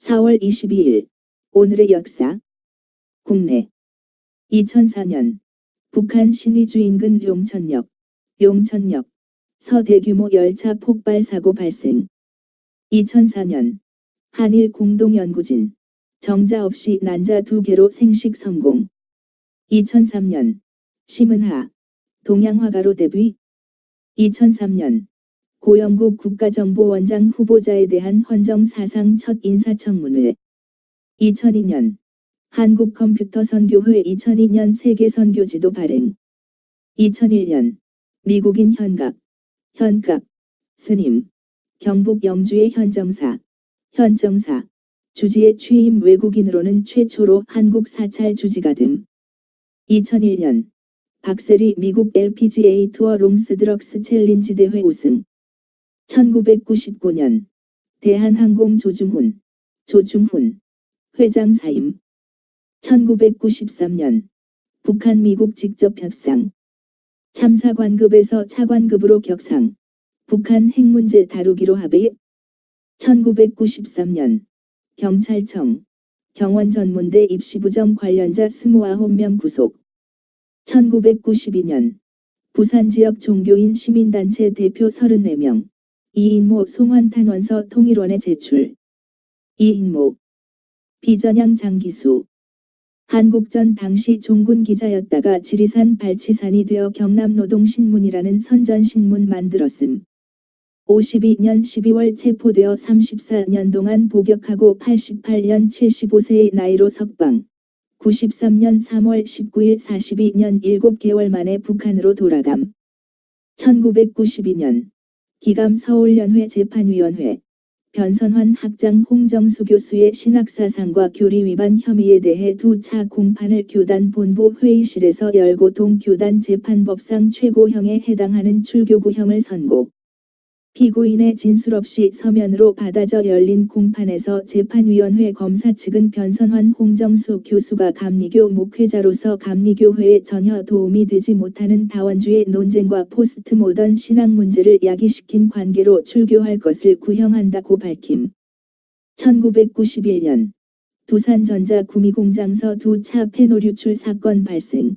4월 22일 오늘의 역사. 국내 2004년 북한 신의주 인근 용천역 서대규모 열차 폭발 사고 발생. 2004년 한일 공동연구진 정자 없이 난자 2개로 생식 성공. 2003년 심은하 동양화가로 데뷔. 2003년 고영국 국가정보원장 후보자에 대한 헌정 사상 첫 인사청문회. 2002년 한국컴퓨터선교회 2002년 세계선교지도 발행. 2001년 미국인 현각 스님 경북 영주의 현정사 주지에 취임. 외국인으로는 최초로 한국 사찰 주지가 됨. 2001년 박세리 미국 LPGA 투어 롱스드럭스 챌린지 대회 우승. 1999년 대한항공 조중훈 회장 사임. 1993년 북한 미국 직접 협상. 참사관급에서 차관급으로 격상. 북한 핵 문제 다루기로 합의. 1993년 경찰청 경원전문대 입시부정 관련자 29명 구속. 1992년 부산지역 종교인 시민단체 대표 34명 이인모 송환탄원서 통일원에 제출. 이인모 비전향 장기수 한국전 당시 종군 기자였다가 지리산 발치산이 되어 경남노동신문이라는 선전신문 만들었음. 52년 12월 체포되어 34년 동안 복역하고 88년 75세의 나이로 석방. 93년 3월 19일 42년 7개월 만에 북한으로 돌아감. 1992년 기감 서울연회 재판위원회 변선환 학장 홍정수 교수의 신학사상과 교리 위반 혐의에 대해 2차 공판을 교단 본부 회의실에서 열고 동교단 재판법상 최고형에 해당하는 출교구형을 선고. 피고인의 진술 없이 서면으로 받아져 열린 공판에서 재판위원회 검사 측은 변선환 홍정수 교수가 감리교 목회자로서 감리교회에 전혀 도움이 되지 못하는 다원주의 논쟁과 포스트 모던 신학 문제를 야기시킨 관계로 출교할 것을 구형한다고 밝힘. 1991년 두산전자 구미공장서 2차 페놀 유출 사건 발생.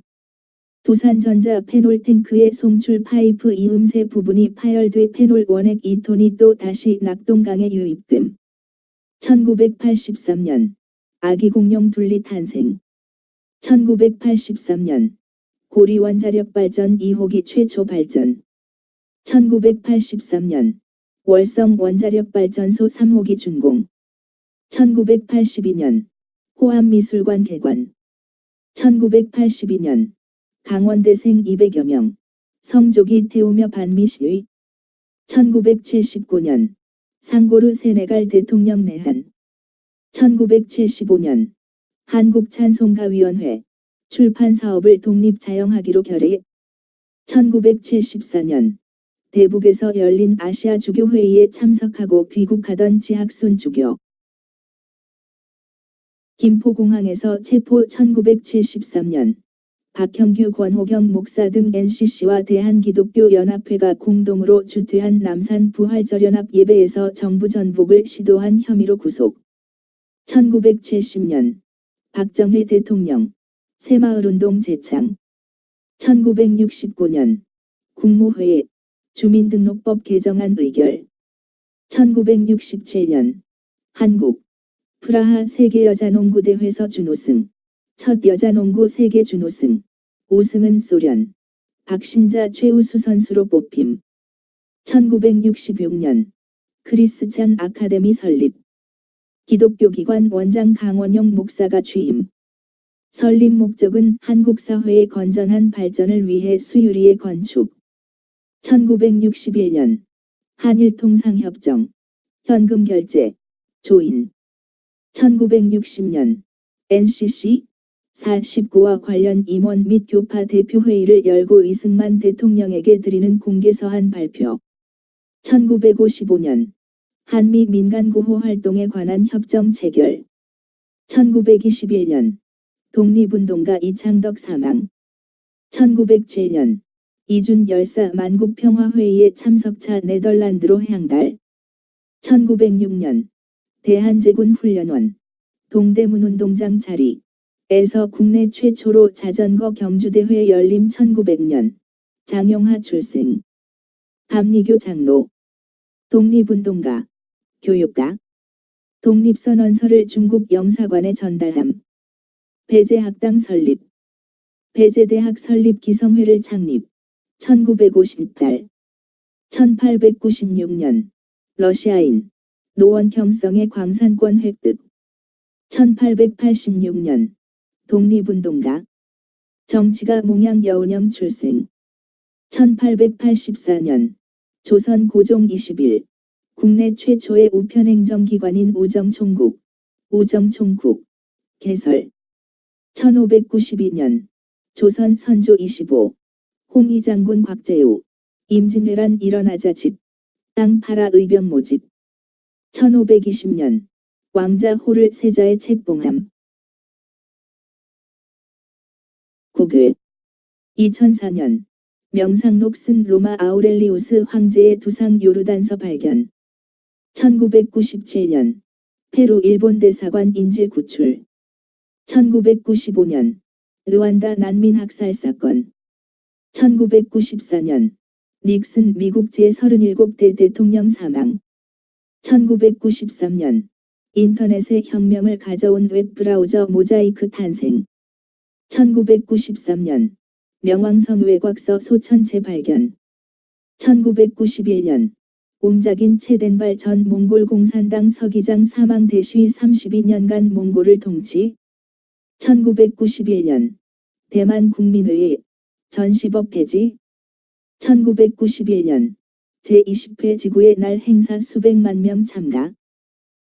두산전자 페놀 탱크의 송출 파이프 이음새 부분이 파열돼 페놀 원액 2톤이 또 다시 낙동강에 유입됨. 1983년 아기 공룡 둘리 탄생. 1983년 고리 원자력 발전 2호기 최초 발전. 1983년 월성 원자력 발전소 3호기 준공. 1982년 호암미술관 개관. 1982년 강원대생 200여 명 성조기 태우며 반미 시위. 1979년 상고르 세네갈 대통령 내한. 1975년 한국찬송가위원회 출판 사업을 독립자영하기로 결의. 1974년 대북에서 열린 아시아 주교회의에 참석하고 귀국하던 지학순 주교. 김포공항에서 체포. 1973년 박형규 권호경 목사 등 NCC와 대한기독교연합회가 공동으로 주최한 남산 부활절연합 예배에서 정부 전복을 시도한 혐의로 구속. 1970년 박정희 대통령 새마을운동 제창. 1969년 국무회의 주민등록법 개정안 의결. 1967년 한국 프라하 세계여자농구대회에서 준우승. 첫 여자농구 세계 준우승. 우승은 소련 박신자 최우수 선수로 뽑힘. 1966년 크리스찬 아카데미 설립. 기독교기관 원장 강원용 목사가 취임. 설립 목적은 한국 사회의 건전한 발전을 위해 수유리의 건축. 1961년 한일통상협정 현금 결제 조인. 1960년 NCC 49와 관련 임원 및 교파 대표회의를 열고 이승만 대통령에게 드리는 공개서한 발표. 1955년 한미 민간구호 활동에 관한 협정 체결. 1921년 독립운동가 이창덕 사망. 1907년 이준 열사 만국평화회의에 참석차 네덜란드로 향달. 1906년 대한제군 훈련원, 동대문 운동장 자리에서 국내 최초로 자전거 경주대회 열림 1900년, 장용하 출생. 감리교 장로, 독립운동가, 교육가, 독립선언서를 중국 영사관에 전달함. 배제학당 설립, 배제대학 설립 기성회를 창립, 1958. 1896년, 러시아인, 노원경성의 광산권 획득. 1886년, 독립운동가, 정치가 몽양 여운형 출생. 1884년, 조선 고종 20일, 국내 최초의 우편행정기관인 우정총국, 우정총국, 개설. 1592년, 조선 선조 25, 홍의장군 곽재우, 임진왜란 일어나자 집, 땅 팔아 의병 모집. 1520년, 왕자 호를 세자의 책봉함. 국외. 2004년, 명상록 쓴 로마 아우렐리우스 황제의 두상 요르단서 발견. 1997년, 페루 일본 대사관 인질 구출. 1995년, 르완다 난민 학살 사건. 1994년, 닉슨 미국 제37대 대통령 사망. 1993년, 인터넷의 혁명을 가져온 웹브라우저 모자이크 탄생. 1993년, 명왕성 외곽서 소천체 발견. 1991년, 움작인 체덴발 전 몽골 공산당 서기장 사망 대시 32년간 몽골을 통치. 1991년, 대만 국민회의, 전시법 폐지. 1991년, 제20회 지구의 날 행사 수백만 명 참가.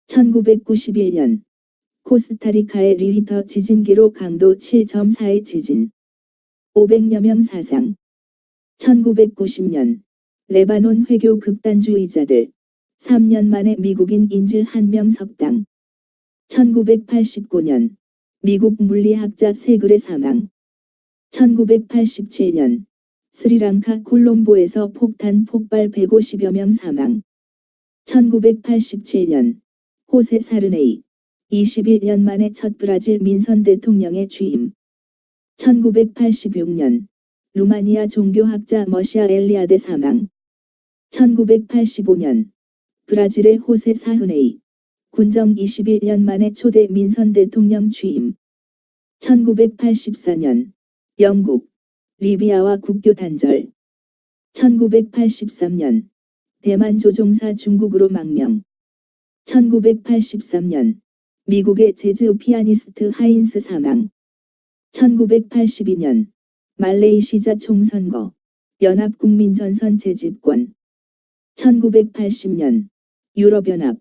1991년, 코스타리카의 리히터 지진기로 강도 7.4의 지진. 500여 명 사상. 1990년, 레바논 회교 극단주의자들, 3년 만에 미국인 인질 1명 석당. 1989년, 미국 물리학자 세글의 사망. 1987년, 스리랑카 콜롬보에서 폭탄 폭발 150여 명 사망. 1987년, 호세 사르네이, 21년 만에 첫 브라질 민선 대통령의 취임. 1986년, 루마니아 종교학자 머시아 엘리아데 사망. 1985년, 브라질의 호세 사흐네이, 군정 21년 만에 초대 민선 대통령 취임. 1984년, 영국, 리비아와 국교 단절. 1983년, 대만 조종사 중국으로 망명. 1983년, 미국의 재즈 피아니스트 하인스 사망. 1982년, 말레이시자 총선거, 연합국민전선 재집권. 1980년, 유럽연합,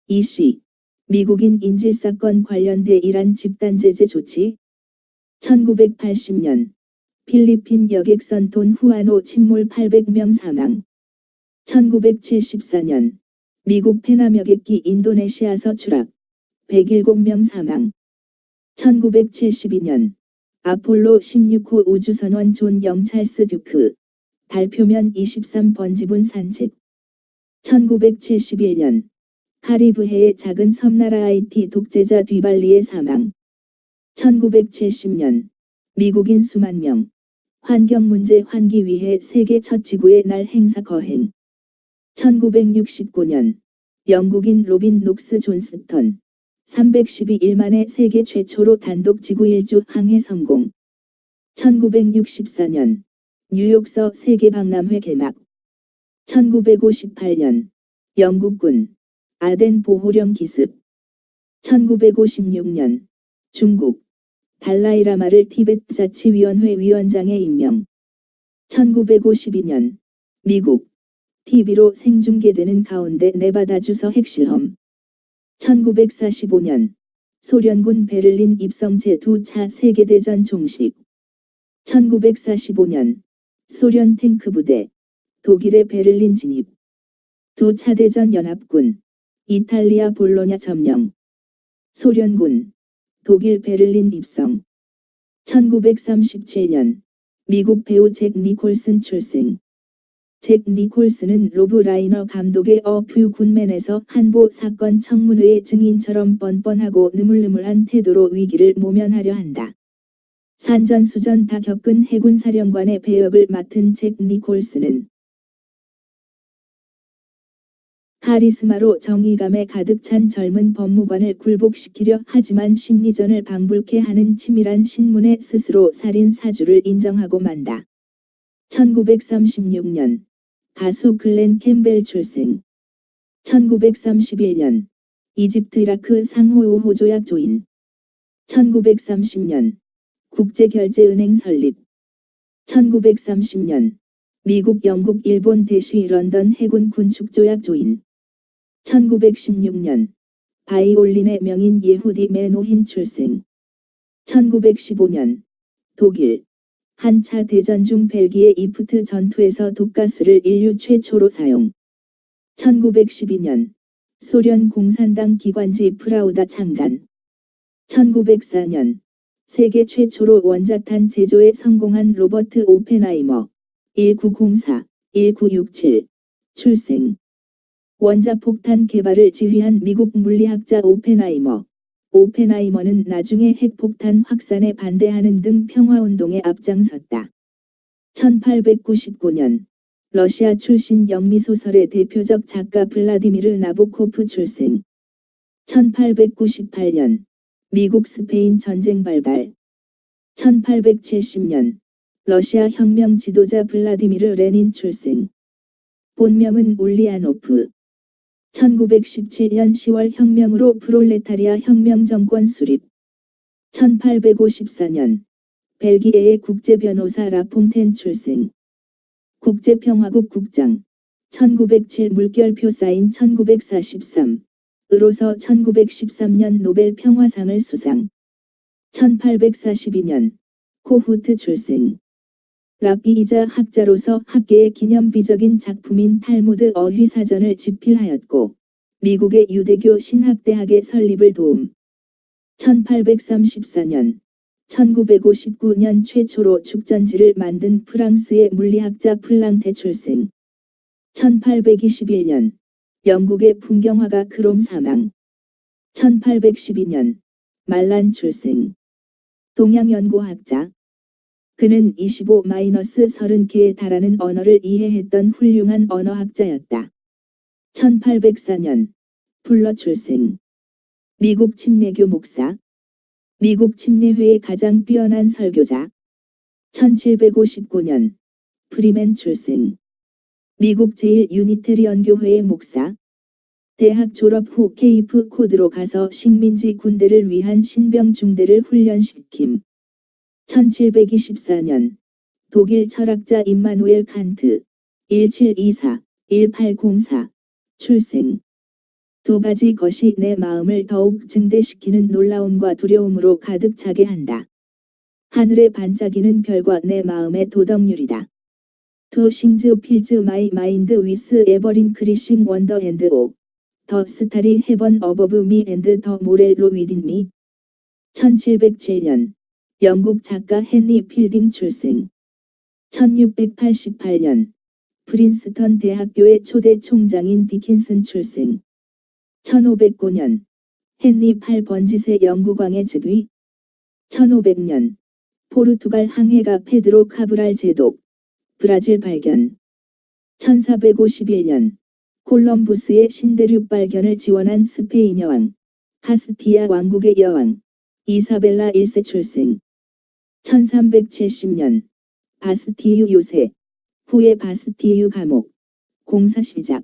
EC, 미국인 인질사건 관련돼 이란 집단제재 조치. 1980년, 필리핀 여객선 돈 후아노 침몰 800명 사망. 1974년, 미국 페남 여객기 인도네시아서 추락, 107명 사망. 1972년, 아폴로 16호 우주선원 존 영찰스 듀크, 달표면 23번 지분 산책. 1971년, 카리브해의 작은 섬나라 하이티 독재자 뒤발리의 사망. 1970년, 미국인 수만 명, 환경 문제 환기 위해 세계 첫 지구의 날 행사 거행. 1969년, 영국인 로빈 녹스 존스턴, 312일 만에 세계 최초로 단독 지구 일주 항해 성공. 1964년, 뉴욕서 세계박람회 개막. 1958년, 영국군, 아덴 보호령 기습. 1956년, 중국, 달라이라마를 티베트 자치위원회 위원장에 임명. 1952년, 미국, TV로 생중계되는 가운데 네바다주서 핵실험. 1945년, 소련군 베를린 입성 제2차 세계대전 종식. 1945년, 소련 탱크부대, 독일의 베를린 진입. 2차 대전 연합군, 이탈리아 볼로냐 점령. 소련군, 독일 베를린 입성. 1937년, 미국 배우 잭 니콜슨 출생. 잭 니콜스는 로브 라이너 감독의 A Few Good Men에서 한보 사건 청문회의 증인처럼 뻔뻔하고 느물느물한 태도로 위기를 모면하려 한다. 산전수전 다 겪은 해군사령관의 배역을 맡은 잭 니콜스는 카리스마로 정의감에 가득 찬 젊은 법무관을 굴복시키려 하지만 심리전을 방불케 하는 치밀한 신문에 스스로 살인 사주를 인정하고 만다. 1936년 가수 글렌 캠벨 출생. 1931년 이집트 이라크 상호호호 조약 조인. 1930년 국제결제은행 설립. 1930년 미국 영국 일본 대시 런던 해군 군축 조약 조인. 1916년 바이올린의 명인 예후디 메노힌 출생. 1915년 독일 한차 대전 중 벨기에 이프트 전투에서 독가스를 인류 최초로 사용. 1912년 소련 공산당 기관지 프라우다 창간. 1904년 세계 최초로 원자탄 제조에 성공한 로버트 오펜하이머 1904-1967 출생. 원자폭탄 개발을 지휘한 미국 물리학자 오펜하이머. 오펜하이머는 나중에 핵폭탄 확산에 반대하는 등 평화운동에 앞장섰다. 1899년 러시아 출신 영미소설의 대표적 작가 블라디미르 나보코프 출생. 1898년 미국 스페인 전쟁 발발. 1870년 러시아 혁명 지도자 블라디미르 레닌 출생. 본명은 울리아노프. 1917년 10월 혁명으로 프롤레타리아 혁명 정권 수립. 1854년 벨기에의 국제변호사 라퐁텐 출생. 국제평화국 국장. 1907 물결표 사인 1943. 으로서 1913년 노벨 평화상을 수상. 1842년 코후트 출생. 랍비이자 학자로서 학계의 기념비적인 작품인 탈무드 어휘사전을 집필하였고 미국의 유대교 신학대학의 설립을 도움. 1834년 1959년 최초로 축전지를 만든 프랑스의 물리학자 플랑테 출생. 1821년 영국의 풍경화가 크롬 사망. 1812년 말란 출생. 동양연구학자. 그는 25-30개에 달하는 언어를 이해했던 훌륭한 언어학자였다. 1804년 풀러 출생. 미국 침례교 목사. 미국 침례회의 가장 뛰어난 설교자. 1759년 프리맨 출생. 미국 제1유니테리언교회의 목사. 대학 졸업 후 케이프 코드로 가서 식민지 군대를 위한 신병 중대를 훈련시킴. 1724년 독일 철학자 임마누엘 칸트 1724-1804 출생. 두 가지 것이 내 마음을 더욱 증대시키는 놀라움과 두려움으로 가득 차게 한다. 하늘에 반짝이는 별과 내 마음의 도덕률이다. To sings fills my mind with ever increasing wonder and awe. The starry heaven above me and the morello within me. 1707년 영국 작가 헨리 필딩 출생. 1688년 프린스턴 대학교의 초대 총장인 디킨슨 출생. 1509년 헨리 8번짓의 영국왕의 즉위. 1500년 포르투갈 항해가 페드로 카브랄 제독. 브라질 발견. 1451년 콜럼부스의 신대륙 발견을 지원한 스페인 여왕. 카스티아 왕국의 여왕. 이사벨라 1세 출생. 1370년 바스티유 요새. 후에 바스티유 감옥. 공사 시작.